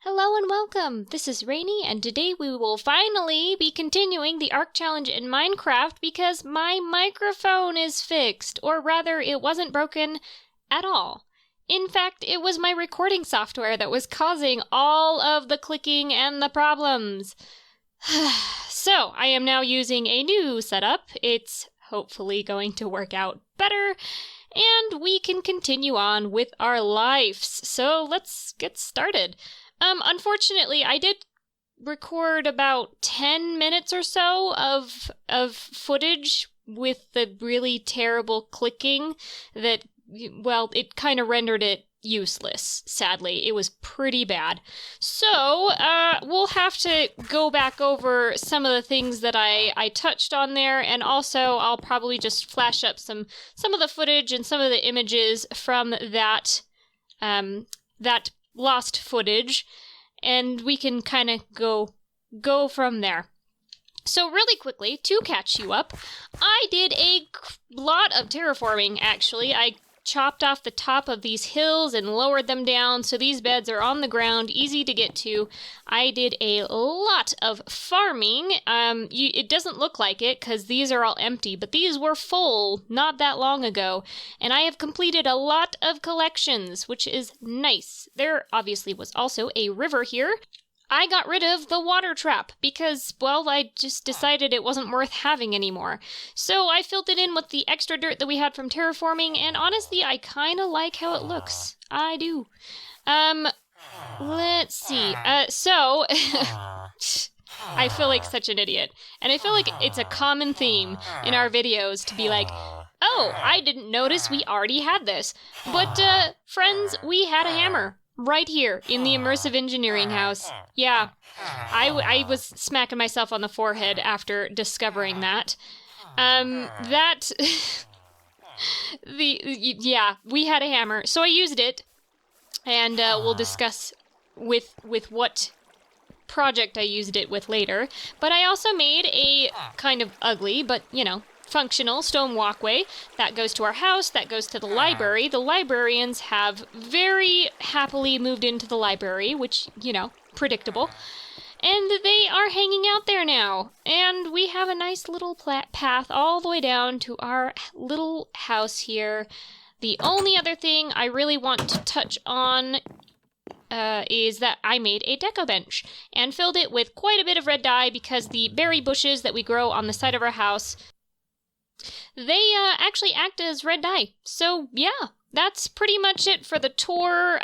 Hello and welcome! This is Rainy, and today we will finally be continuing the Ark Challenge in Minecraft because my microphone is fixed, or rather, it wasn't broken at all. In fact, it was my recording software that was causing all of the clicking and the problems. So, I am now using a new setup. It's hopefully going to work out better, and we can continue on with our lives. So, let's get started. Unfortunately, I did record about 10 minutes or so of footage with the really terrible clicking that, well, it kind of rendered it useless, sadly. It was pretty bad. So, we'll have to go back over some of the things that I touched on there, and also I'll probably just flash up some of the footage and some of the images from that lost footage, and we can kind of go from there. So really quickly, to catch you up, I did a lot of terraforming, actually. I chopped off the top of these hills and lowered them down, so these beds are on the ground, easy to get to. I did a lot of farming. It doesn't look like it, because these are all empty, but these were full not that long ago, and I have completed a lot of collections, which is nice. There obviously was also a river here. I got rid of the water trap because, well, I just decided it wasn't worth having anymore. So I filled it in with the extra dirt that we had from terraforming, and honestly, I kind of like how it looks. I do. Let's see. So, I feel like such an idiot. And I feel like it's a common theme in our videos to be like, oh, I didn't notice we already had this. But, friends, we had a hammer. Right here, in the immersive engineering house. Yeah, I was smacking myself on the forehead after discovering that. Yeah, we had a hammer, so I used it, and we'll discuss with what project I used it with later. But I also made a kind of ugly, but, functional stone walkway that goes to our house, that goes to the library. The librarians have very happily moved into the library, which, predictable. And they are hanging out there now. And we have a nice little path all the way down to our little house here. The only other thing I really want to touch on is that I made a deco bench and filled it with quite a bit of red dye because the berry bushes that we grow on the side of our house, they actually act as red dye. So, yeah, that's pretty much it for the tour.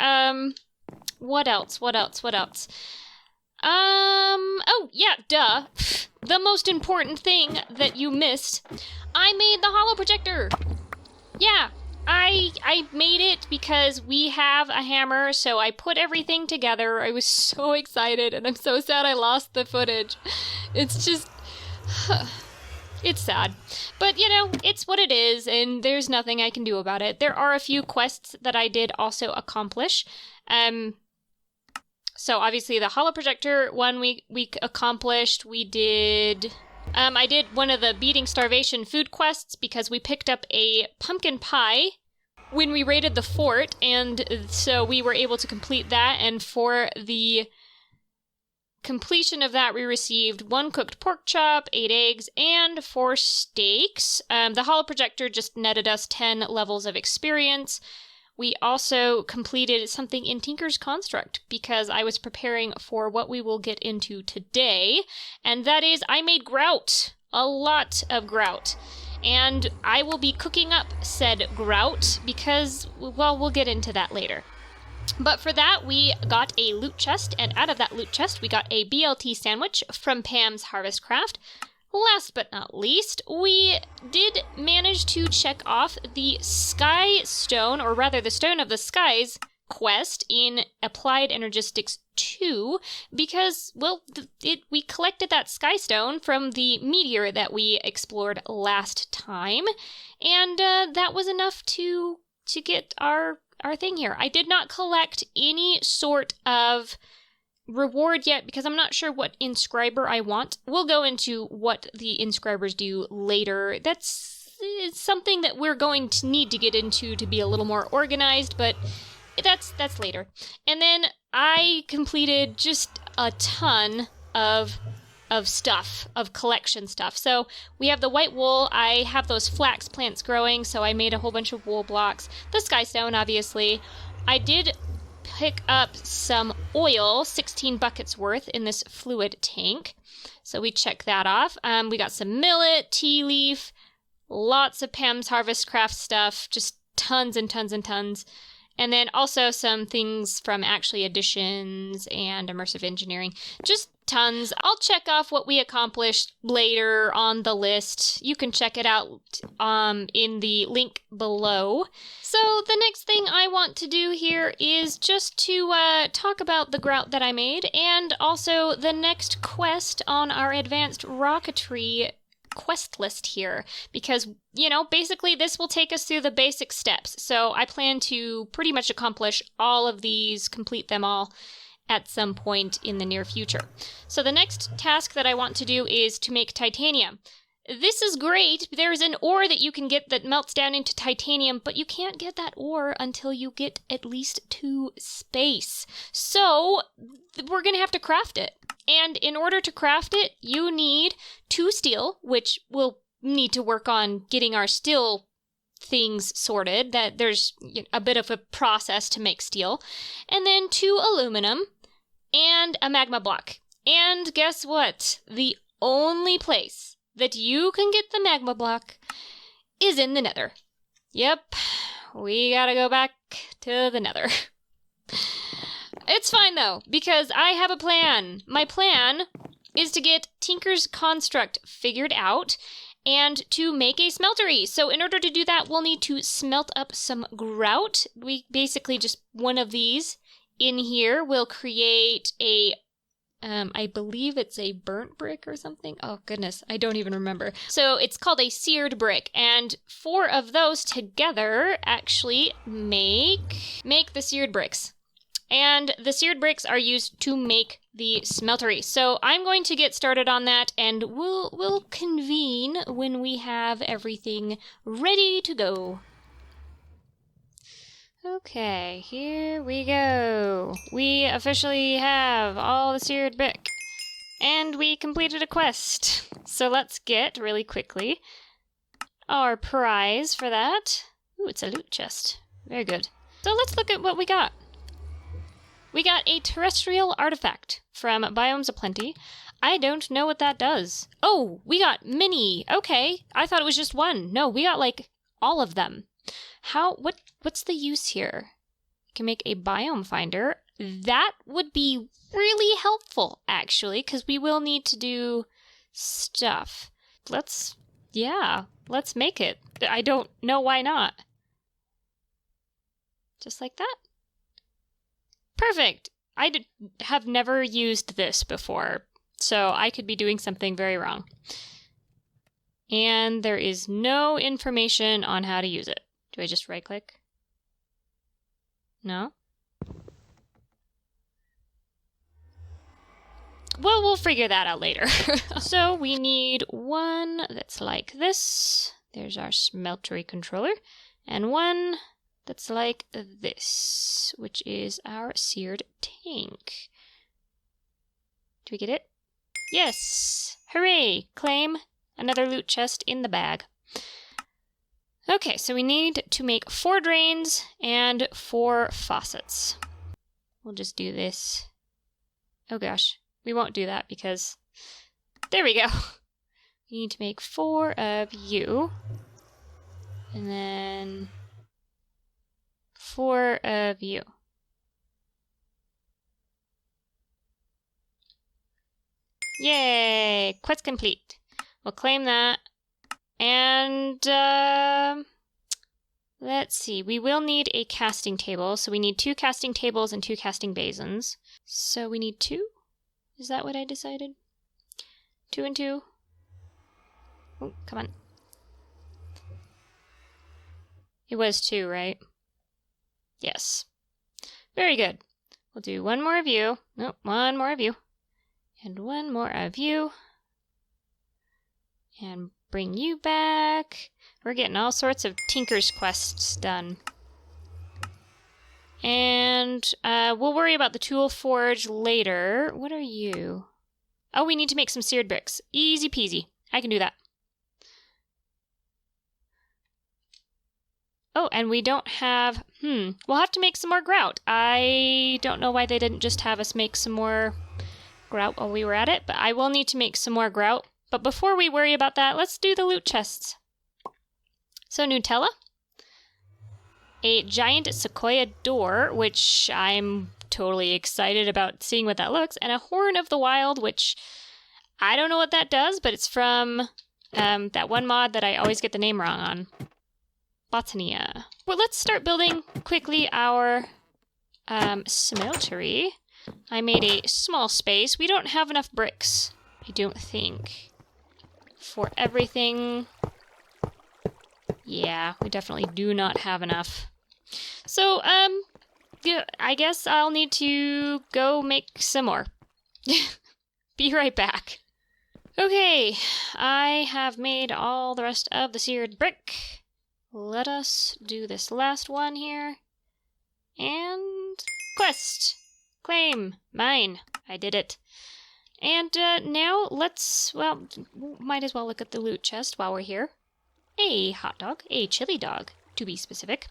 What else? Oh, yeah, duh. The most important thing that you missed, I made the hollow projector. Yeah, I made it because we have a hammer, so I put everything together. I was so excited, and I'm so sad I lost the footage. It's just... It's sad. But, it's what it is, and there's nothing I can do about it. There are a few quests that I did also accomplish. So, obviously, the hollow projector one we accomplished. We did... I did one of the beating starvation food quests because we picked up a pumpkin pie when we raided the fort, and so we were able to complete that, and for the completion of that, we received 1 cooked pork chop, 8 eggs, and 4 steaks. The hollow projector just netted us 10 levels of experience. We also completed something in Tinker's Construct because I was preparing for what we will get into today, and that is I made grout. A lot of grout. And I will be cooking up said grout because, well, we'll get into that later. But for that, we got a loot chest, and out of that loot chest, we got a BLT sandwich from Pam's Harvest Craft. Last but not least, we did manage to check off the Sky Stone, or rather the Stone of the Skies quest in Applied Energistics 2, because, well, we collected that Sky Stone from the meteor that we explored last time, and that was enough to get our thing here. I did not collect any sort of reward yet because I'm not sure what inscriber I want. We'll go into what the inscribers do later. That's something that we're going to need to get into to be a little more organized, but that's later. And then I completed just a ton of stuff, of collection stuff. So we have the white wool. I have those flax plants growing, so I made a whole bunch of wool blocks. The sky stone, obviously. I did pick up some oil, 16 buckets worth, in this fluid tank. So we check that off. We got some millet, tea leaf, lots of Pam's Harvest Craft stuff, just tons and tons and tons. And then also some things from Actually Additions and Immersive Engineering. Just tons. I'll check off what we accomplished later on the list. You can check it out in the link below. So the next thing I want to do here is just to talk about the grout that I made, and also the next quest on our advanced rocketry quest list here, because, you know, basically this will take us through the basic steps. So I plan to pretty much accomplish all of these, complete them all at some point in the near future. So the next task that I want to do is to make titanium. This is great. There's an ore that you can get that melts down into titanium, but you can't get that ore until you get at least 2 space. So we're going to have to craft it. And in order to craft it, you need 2 steel, which we'll need to work on getting our steel things sorted. That there's a bit of a process to make steel. And then 2 aluminum and a magma block. And guess what? The only place that you can get the magma block is in the Nether. Yep, we gotta go back to the Nether. It's fine though, because I have a plan. My plan is to get Tinker's construct figured out and to make a smeltery. So in order to do that, we'll need to smelt up some grout. We basically just one of these in here will create a I believe it's a burnt brick or something. Oh goodness, I don't even remember. So it's called a seared brick, and 4 of those together actually make the seared bricks. And the seared bricks are used to make the smeltery. So I'm going to get started on that, and we'll convene when we have everything ready to go. Okay, here we go. We officially have all the seared brick, and we completed a quest. So let's get, really quickly, our prize for that. Ooh, it's a loot chest. Very good. So let's look at what we got. We got a terrestrial artifact from Biomes Aplenty. I don't know what that does. Oh, we got mini. Okay, I thought it was just one. No, we got like all of them. What's the use here? You can make a biome finder. That would be really helpful, actually, because we will need to do stuff. Let's make it. I don't know why not. Just like that. Perfect. I have never used this before, so I could be doing something very wrong. And there is no information on how to use it. Do I just right-click? No? Well, we'll figure that out later. So we need one that's like this. There's our smeltery controller. And one that's like this, which is our seared tank. Do we get it? Yes! Hooray! Claim another loot chest in the bag. Okay, so we need to make 4 drains and 4 faucets. We'll just do this. Oh gosh, we won't do that because... There we go! We need to make 4 of you. And then... 4 of you. Yay! Quest complete. We'll claim that. And, let's see. We will need a casting table. So we need 2 casting tables and 2 casting basins. So we need 2? Is that what I decided? 2 and 2. Oh, come on. It was 2, right? Yes. Very good. We'll do 1 more of you. Nope, 1 more of you. And 1 more of you. And bring you back. We're getting all sorts of Tinker's quests done. And we'll worry about the tool forge later. What are you? Oh, we need to make some seared bricks. Easy peasy. I can do that. Oh, and we don't have... We'll have to make some more grout. I don't know why they didn't just have us make some more grout while we were at it, but I will need to make some more grout. But before we worry about that, let's do the loot chests. So, Nutella. A giant sequoia door, which I'm totally excited about seeing what that looks. And a horn of the wild, which I don't know what that does, but it's from that one mod that I always get the name wrong on. Botania. Well, let's start building quickly our smeltery. I made a small space. We don't have enough bricks, I don't think, for everything. Yeah, we definitely do not have enough. So, yeah, I guess I'll need to go make some more. Be right back. Okay, I have made all the rest of the seared brick. Let us do this last one here. And quest! Claim! Mine! I did it. And now let's, well, might as well look at the loot chest while we're here. A hot dog. A chili dog, to be specific.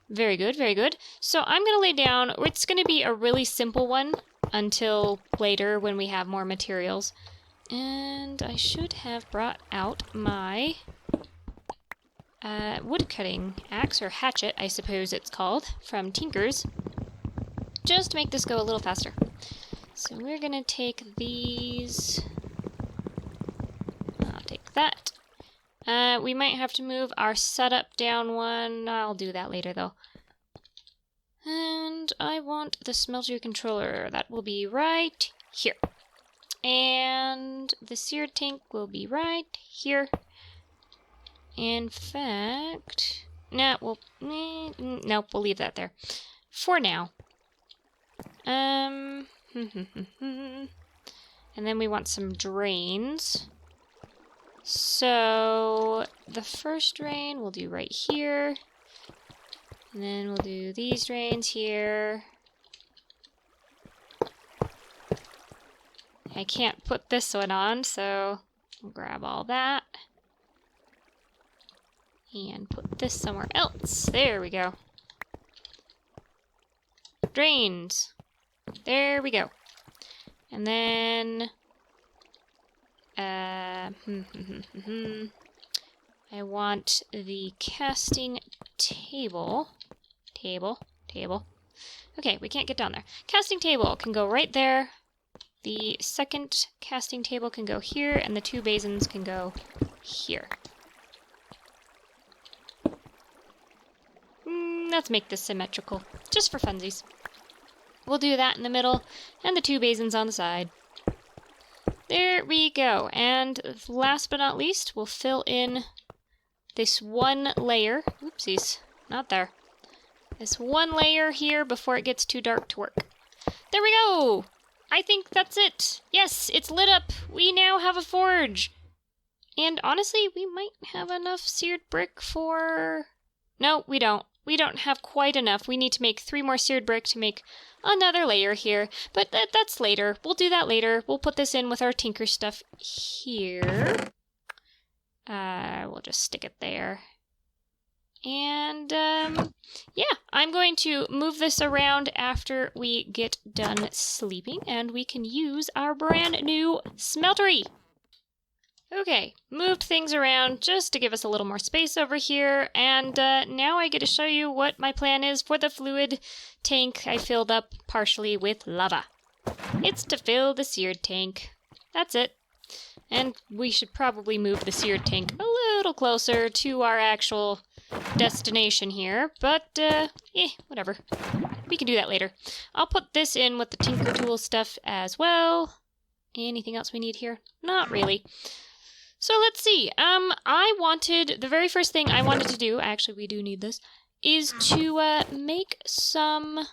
Very good, very good. So I'm going to lay down, it's going to be a really simple one until later when we have more materials. And I should have brought out my... wood-cutting axe, or hatchet, I suppose it's called, from Tinker's, just to make this go a little faster. So we're gonna take these... I'll take that. We might have to move our setup down one. I'll do that later, though. And I want the smelter controller. That will be right here. And the sear tank will be right here. In fact, nope, we'll leave that there for now. And then we want some drains. So the first drain we'll do right here, and then we'll do these drains here. I can't put this one on, so I'll grab all that. And put this somewhere else. There we go. Drains. There we go. And then... I want the casting table. Table. Okay, we can't get down there. Casting table can go right there. The second casting table can go here, and the two basins can go here. Let's make this symmetrical, just for funsies. We'll do that in the middle, and the two basins on the side. There we go, and last but not least, we'll fill in this one layer. Oopsies, not there. This one layer here before it gets too dark to work. There we go! I think that's it. Yes, it's lit up. We now have a forge. And honestly, we might have enough seared brick for... No, we don't. We don't have quite enough. We need to make 3 more seared brick to make another layer here. But that's later. We'll do that later. We'll put this in with our tinker stuff here. We'll just stick it there. And, yeah, I'm going to move this around after we get done sleeping, and we can use our brand new smeltery. Okay, moved things around just to give us a little more space over here, and now I get to show you what my plan is for the fluid tank I filled up partially with lava. It's to fill the seared tank. That's it. And we should probably move the seared tank a little closer to our actual destination here, but whatever. We can do that later. I'll put this in with the tinker tool stuff as well. Anything else we need here? Not really. So let's see. The very first thing I wanted to do, actually we do need this, is to make some,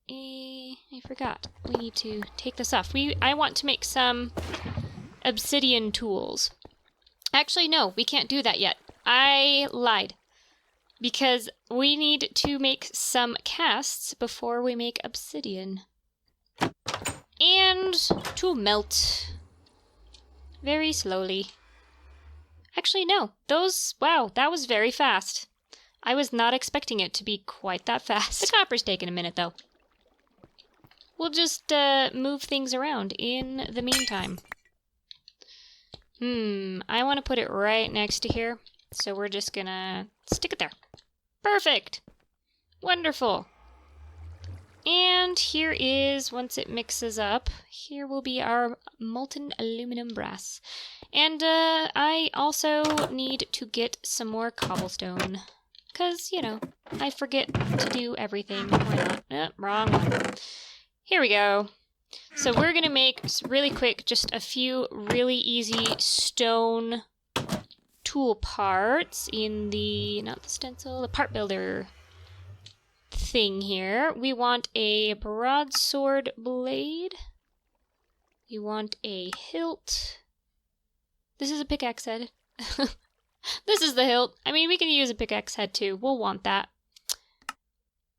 I forgot. We need to take this off. I want to make some obsidian tools. Actually, no, we can't do that yet. I lied. because we need to make some casts before we make obsidian. And to melt very slowly. Actually, no. Wow, that was very fast. I was not expecting it to be quite that fast. The copper's taking a minute, though. We'll just move things around in the meantime. I want to put it right next to here, so we're just gonna stick it there. Perfect! Wonderful! And here is, once it mixes up, here will be our molten aluminum brass. And I also need to get some more cobblestone. Because, you know, I forget to do everything. Why not? Wrong one. Here we go. So we're going to make, really quick, just a few really easy stone tool parts in the, not the stencil, the part builder thing here. We want a broadsword blade. We want a hilt. This is a pickaxe head. This is the hilt. I mean, we can use a pickaxe head too. We'll want that.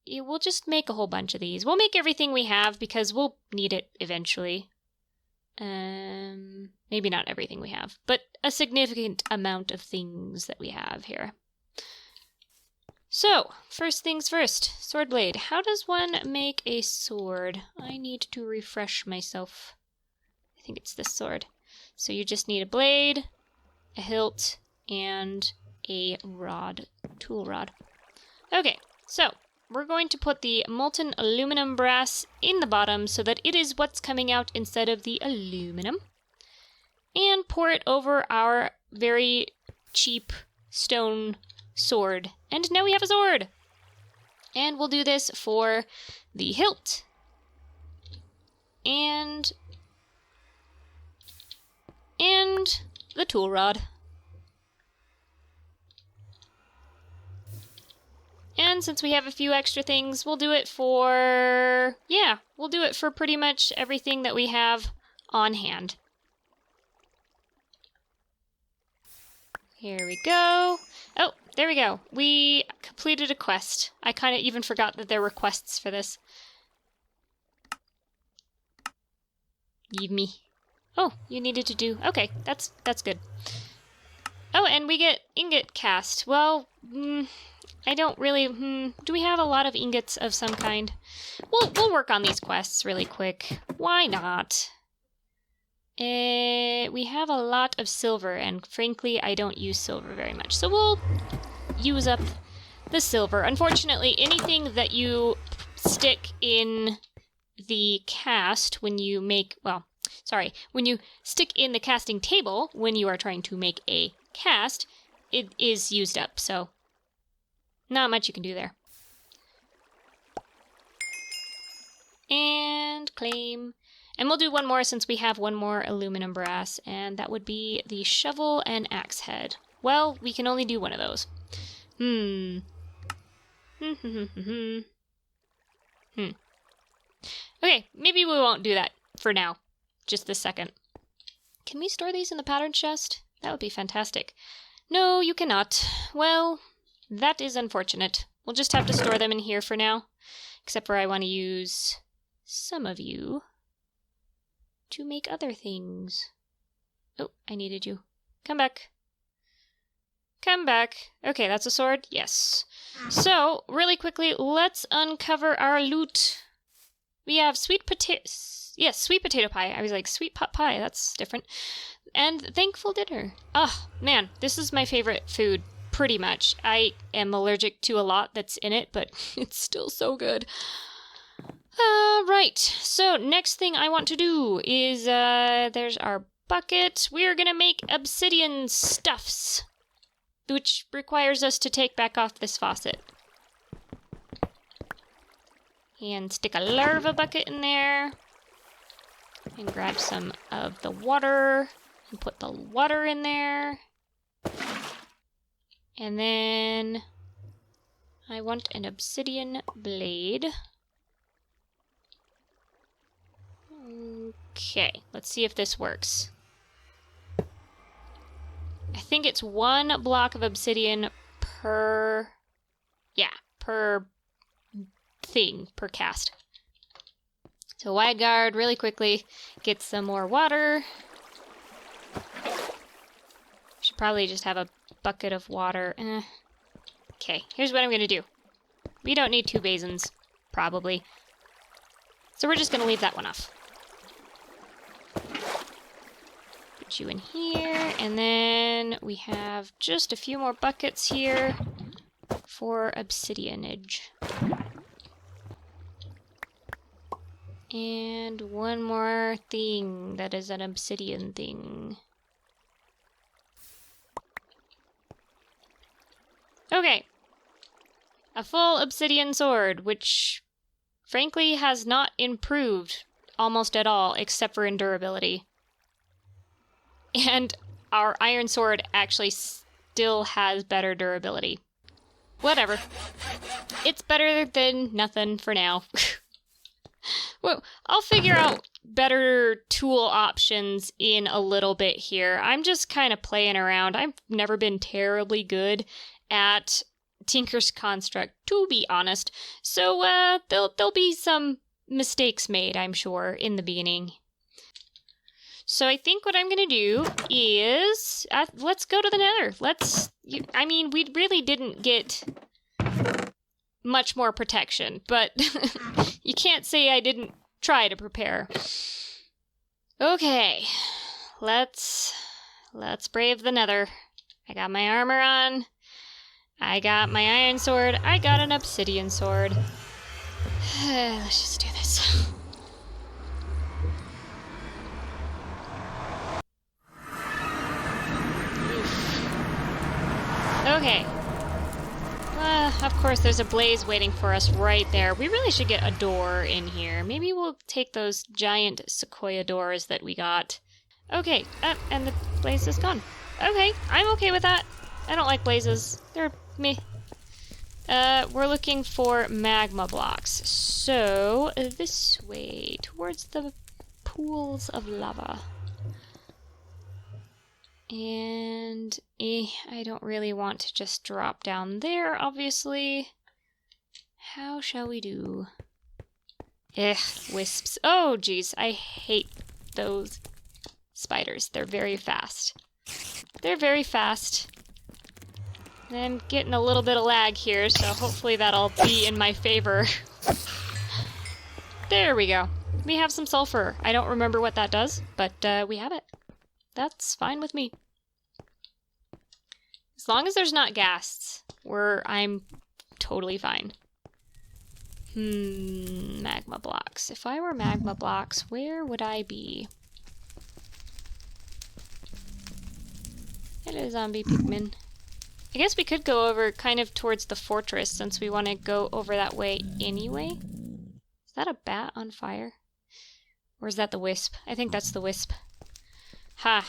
Yeah, we'll just make a whole bunch of these. We'll make everything we have because we'll need it eventually. Maybe not everything we have, but a significant amount of things that we have here. So, first things first, sword blade. How does one make a sword? I need to refresh myself. I think it's this sword. So you just need a blade, a hilt, and a rod, tool rod. Okay, so we're going to put the molten aluminum brass in the bottom so that it is what's coming out instead of the aluminum. And pour it over our very cheap stone sword. And now we have a sword! And we'll do this for the hilt. And the tool rod. And since we have a few extra things, we'll do it for... yeah, we'll do it for pretty much everything that we have on hand. Here we go. Oh, there we go. We completed a quest. I kind of even forgot that there were quests for this. Give me. Oh, you needed to do... okay, that's good. Oh, and we get ingot cast. Well, I don't really... do we have a lot of ingots of some kind? We'll work on these quests really quick. Why not? We have a lot of silver, and frankly, I don't use silver very much. So we'll use up the silver. Unfortunately, anything that you stick in the cast when you make... well, sorry, when you stick in the casting table when you are trying to make a cast, it is used up, so not much you can do there. And claim. And we'll do one more since we have one more aluminum brass, and that would be the shovel and axe head. Well, we can only do one of those. Okay, maybe we won't do that for now. Just this second. Can we store these in the pattern chest? That would be fantastic. No, you cannot. Well, that is unfortunate. We'll just have to store them in here for now. Except for I want to use some of you to make other things. Oh, I needed you. Come back. Come back. Okay, that's a sword? Yes. So, really quickly, let's uncover our loot. We have sweet potatoes. Yes, sweet potato pie. I was like, sweet pot pie, that's different. And thankful dinner. Oh, man, this is my favorite food, pretty much. I am allergic to a lot that's in it, but it's still so good. Right, so next thing I want to do is, there's our bucket. We're gonna make obsidian stuffs, which requires us to take back off this faucet. And stick a larva bucket in there. And grab some of the water and put the water in there. And then I want an obsidian blade. Okay, let's see if this works. I think it's 1 block of obsidian per Yeah, per thing, per cast. So wide guard really quickly, get some more water. Should probably just have a bucket of water. Okay, here's what I'm gonna do. We don't need 2 basins, probably. So we're just gonna leave that one off. Put you in here, and then we have just a few more buckets here for obsidianage. And one more thing that is an obsidian thing. Okay. A full obsidian sword, which frankly has not improved almost at all, except for in durability. And our iron sword actually still has better durability. Whatever. It's better than nothing for now. Well, I'll figure out better tool options in a little bit here. I'm just kind of playing around. I've never been terribly good at Tinker's Construct, to be honest. So there'll be some mistakes made, I'm sure, in the beginning. So I think what I'm going to do is, let's go to the Nether. I mean, we really didn't get much more protection, but you can't say I didn't try to prepare. Okay, let's brave the Nether. I got my armor on. I got my iron sword. I got an obsidian sword. Let's just do this. Okay. Of course, there's a blaze waiting for us right there. We really should get a door in here. Maybe we'll take those giant sequoia doors that we got. Okay, and the blaze is gone. Okay, I'm okay with that. I don't like blazes. They're meh. We're looking for magma blocks. So, this way, towards the pools of lava. And I don't really want to just drop down there, obviously. How shall we do? Wisps. Oh, geez, I hate those spiders. They're very fast. They're very fast. I'm getting a little bit of lag here, so hopefully that'll be in my favor. There we go. We have some sulfur. I don't remember what that does, but we have it. That's fine with me. As long as there's not ghasts, I'm totally fine. Magma blocks. If I were magma blocks, where would I be? Hello, zombie pigmen. I guess we could go over kind of towards the fortress since we want to go over that way anyway. Is that a bat on fire? Or is that the wisp? I think that's the wisp. Ha!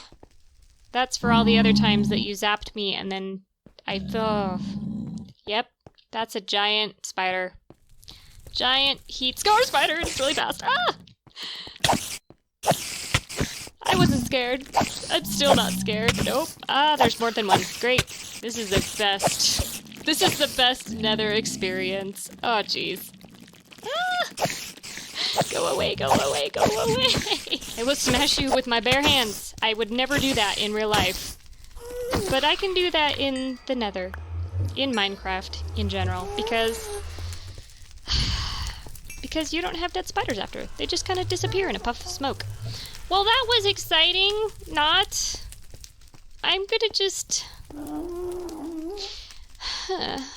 That's for all the other times that you zapped me and then Yep, that's a giant spider. Giant heat scar spider! It's really fast. Ah! I wasn't scared. I'm still not scared. Nope. Ah, there's more than one. Great. This is the best. This is the best Nether experience. Oh, jeez. Ah! Go away, go away, go away! I will smash you with my bare hands. I would never do that in real life. But I can do that in the Nether. In Minecraft, in general. Because you don't have dead spiders after. They just kind of disappear in a puff of smoke. Well, that was exciting. Not. I'm gonna just...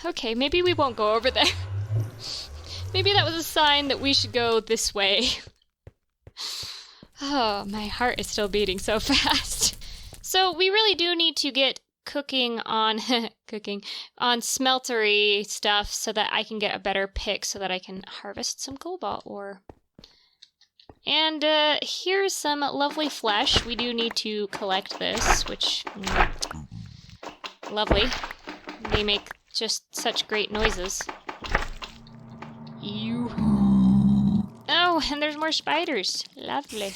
Okay, maybe we won't go over there. Maybe that was a sign that we should go this way. Oh, my heart is still beating so fast. So we really do need to get cooking on on smeltery stuff so that I can get a better pick so that I can harvest some cobalt ore. And here's some lovely flesh. We do need to collect this, which lovely. They make just such great noises. Ew. Oh, and there's more spiders. Lovely.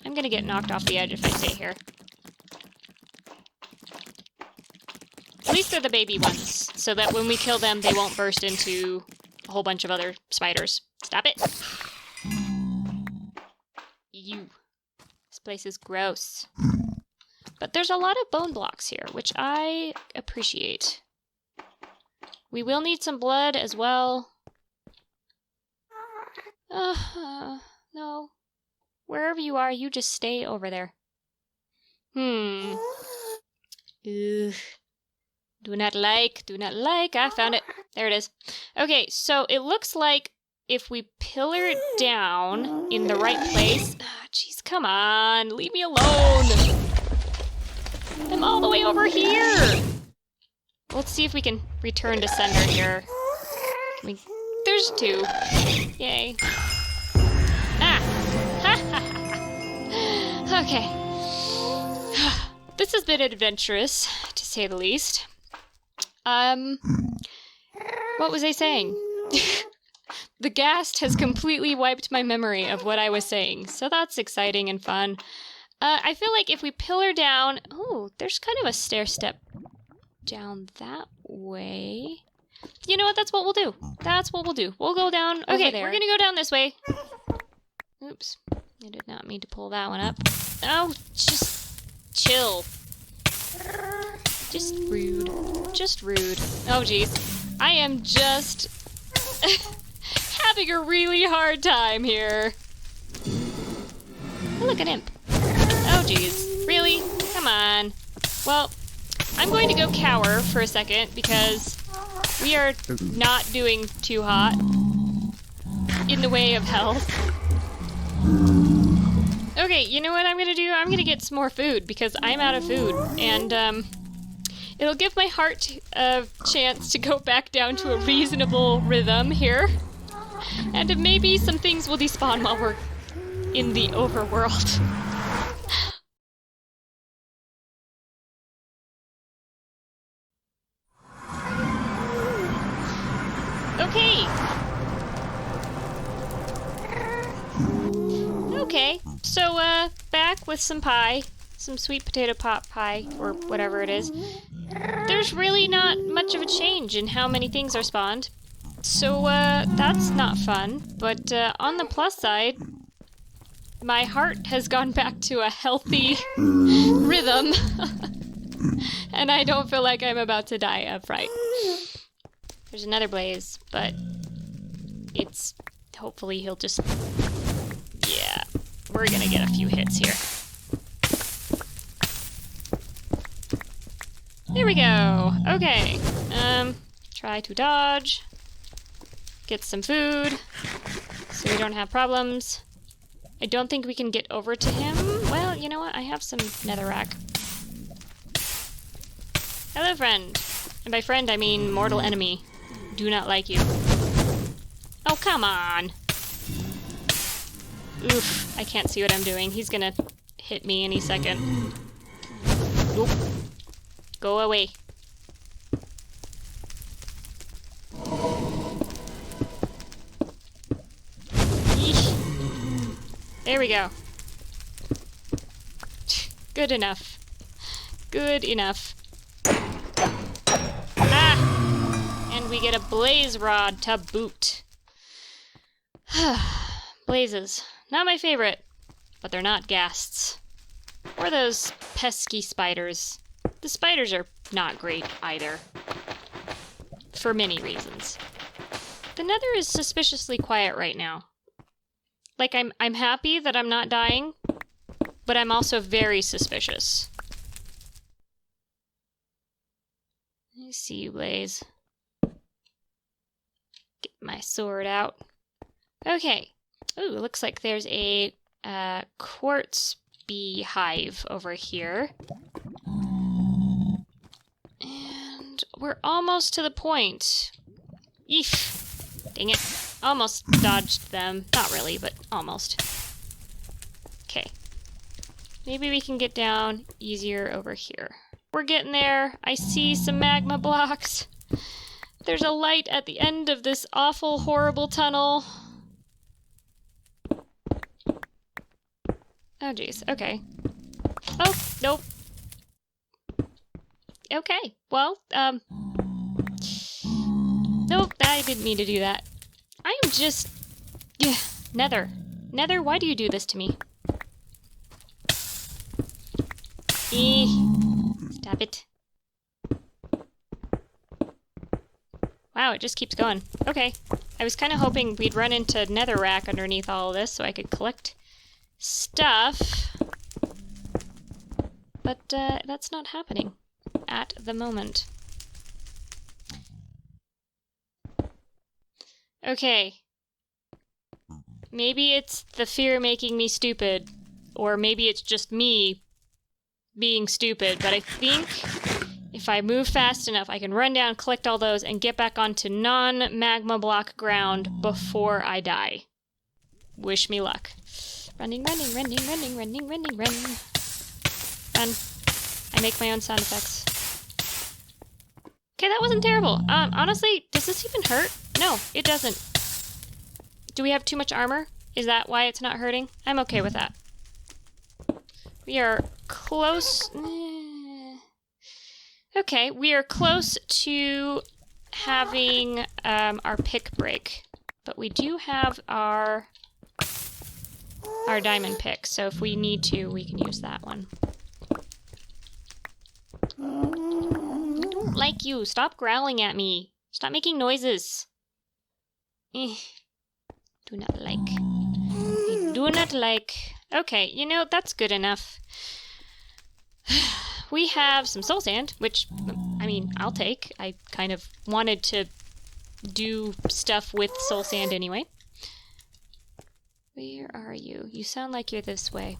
I'm gonna get knocked off the edge if I stay here. At least they're the baby ones, so that when we kill them, they won't burst into a whole bunch of other spiders. Stop it! Ew. This place is gross. But there's a lot of bone blocks here, which I appreciate. We will need some blood as well. No. Wherever you are, you just stay over there. Ugh. Do not like. I found it. There it is. Okay, so it looks like if we pillar it down in the right place... Jeez, come on. Leave me alone. I'm all the way over here. Let's see if we can return to sender here. There's 2. Yay. Ah! Okay. This has been adventurous, to say the least. What was I saying? The ghast has completely wiped my memory of what I was saying, so that's exciting and fun. I feel like if we pillar down... Oh, there's kind of a stair step down that way. You know what? That's what we'll do. We'll go down over there. Okay, we're gonna go down this way. Oops. I did not mean to pull that one up. Oh, just chill. Just rude. Oh, jeez. I am just having a really hard time here. Oh, look, an imp. Oh, jeez. Really? Come on. Well, I'm going to go cower for a second because we are not doing too hot in the way of health. Okay, you know what I'm gonna do? I'm gonna get some more food because I'm out of food, and it'll give my heart a chance to go back down to a reasonable rhythm here, and maybe some things will despawn while we're in the overworld. Okay, so, back with some pie. Some sweet potato pot pie, or whatever it is. There's really not much of a change in how many things are spawned. So, that's not fun. But, on the plus side, my heart has gone back to a healthy rhythm. And I don't feel like I'm about to die of fright. There's another blaze, but it's... Hopefully he'll just... Yeah, we're gonna get a few hits here. There we go. Okay. Try to dodge. Get some food. So we don't have problems. I don't think we can get over to him. Well, you know what? I have some netherrack. Hello, friend. And by friend, I mean mortal enemy. Do not like you. Oh, come on. Oof, I can't see what I'm doing. He's gonna hit me any second. Oop. Go away. Eesh. There we go. Good enough. Good enough. Ah! And we get a blaze rod to boot. Blazes. Not my favorite, but they're not ghasts. Or those pesky spiders. The spiders are not great either. For many reasons. The Nether is suspiciously quiet right now. Like, I'm happy that I'm not dying, but I'm also very suspicious. I see you, Blaze. Get my sword out. Okay. Ooh, looks like there's a quartz beehive over here. And we're almost to the point. Eef. Dang it. Almost dodged them. Not really, but almost. Okay. Maybe we can get down easier over here. We're getting there. I see some magma blocks. There's a light at the end of this awful, horrible tunnel. Oh, jeez. Okay. Oh, nope. Okay. Well, nope, I didn't mean to do that. I am just... Yeah, Nether. Nether, why do you do this to me? Stop it. Wow, it just keeps going. Okay. I was kind of hoping we'd run into netherrack underneath all of this so I could collect stuff. But that's not happening at the moment. Okay. Maybe it's the fear making me stupid, or maybe it's just me being stupid, but I think if I move fast enough, I can run down, collect all those, and get back onto non-magma block ground before I die. Wish me luck. Running, running, running, running, running, running, run. Run. I make my own sound effects. Okay, that wasn't terrible. Honestly, does this even hurt? No, it doesn't. Do we have too much armor? Is that why it's not hurting? I'm okay with that. We are close... Okay, we are close to having our pick break. But we do have our diamond pick, so if we need to, we can use that one. I don't like you. Stop growling at me. Stop making noises. Do not like. I do not like. Okay, you know, that's good enough. We have some soul sand, which, I mean, I'll take. I kind of wanted to do stuff with soul sand anyway. Where are you? You sound like you're this way.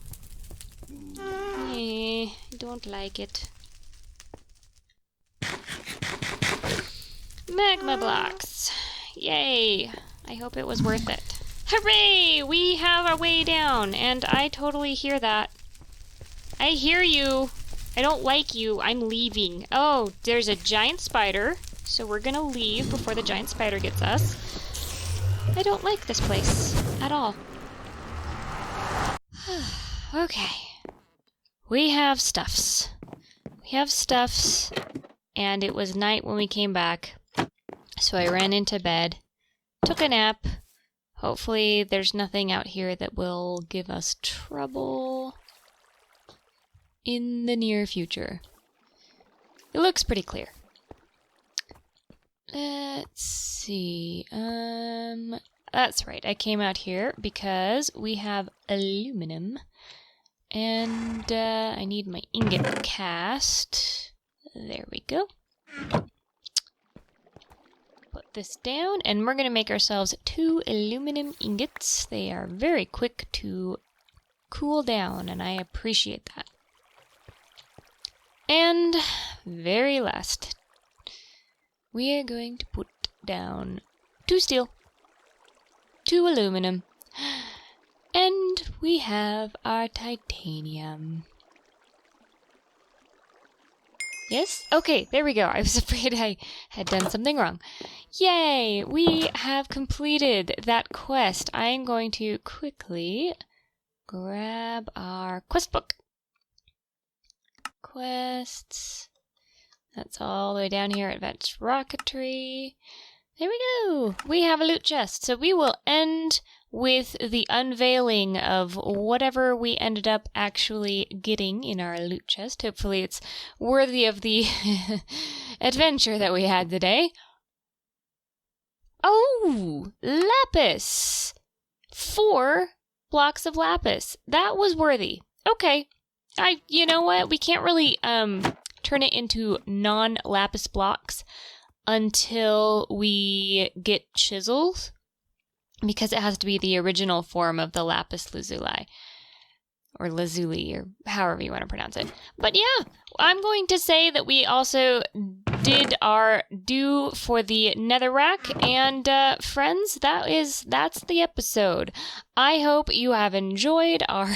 I don't like it. Magma blocks. Yay. I hope it was worth it. Hooray! We have our way down, and I totally hear that. I hear you. I don't like you. I'm leaving. Oh, there's a giant spider, so we're gonna leave before the giant spider gets us. I don't like this place at all. Okay. We have stuffs. We have stuffs, and it was night when we came back, so I ran into bed, took a nap. Hopefully there's nothing out here that will give us trouble in the near future. It looks pretty clear. Let's see. That's right. I came out here because we have aluminum. And I need my ingot cast. There we go. Put this down, and we're going to make ourselves 2 aluminum ingots. They are very quick to cool down, and I appreciate that. And very last, we are going to put down 2 steel, 2 aluminum, and we have our titanium. Yes? Okay, there we go. I was afraid I had done something wrong. Yay! We have completed that quest. I'm going to quickly grab our quest book. Quests. That's all the way down here at Advanced Rocketry. There we go. We have a loot chest. So we will end with the unveiling of whatever we ended up actually getting in our loot chest. Hopefully it's worthy of the adventure that we had today. Oh, lapis. 4 blocks of lapis. That was worthy. Okay. You know what? We can't really turn it into non-lapis blocks until we get chisels, because it has to be the original form of the lapis lazuli, or lazuli, or however you want to pronounce it. But yeah, I'm going to say that we also did our due for the netherrack, and friends, that's the episode. I hope you have enjoyed our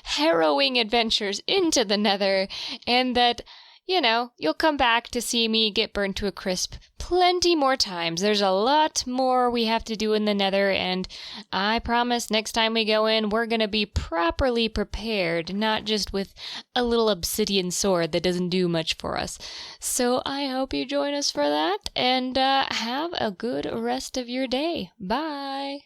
harrowing adventures into the nether, and that you'll come back to see me get burned to a crisp plenty more times. There's a lot more we have to do in the Nether, and I promise next time we go in, we're going to be properly prepared, not just with a little obsidian sword that doesn't do much for us. So I hope you join us for that, and have a good rest of your day. Bye!